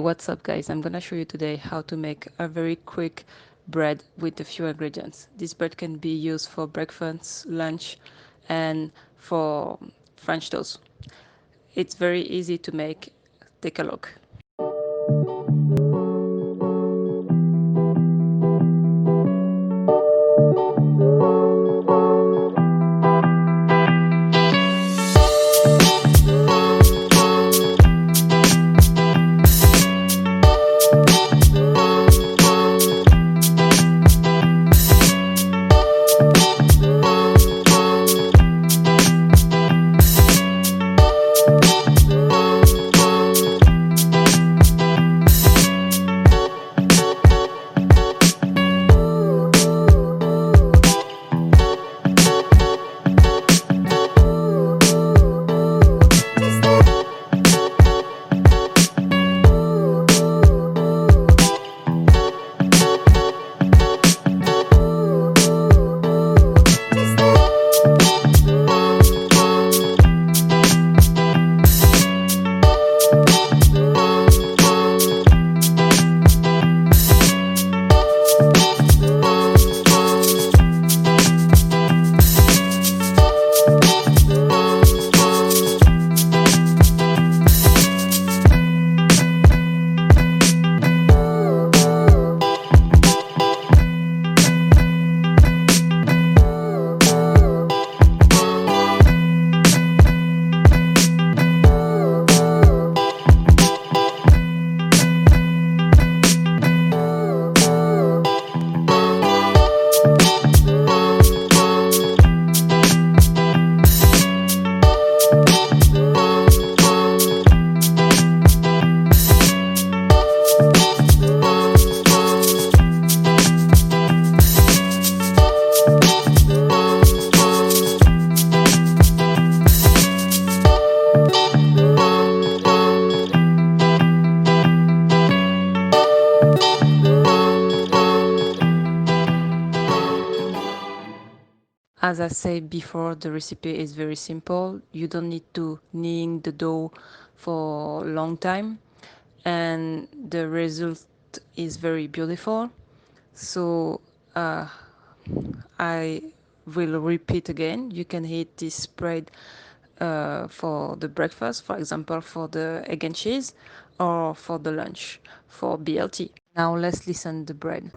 What's up guys, I'm gonna show you today how to make a very quick bread with a few ingredients. This bread can be used for breakfast, lunch, and for French toast. It's very easy to make. Take a look. As I said before, the recipe is very simple. You don't need to kneading the dough for a long time, and the result is very beautiful. So I will repeat again. You can eat this bread for the breakfast, for example, for the egg and cheese, or for the lunch for BLT. Now let's listen the bread.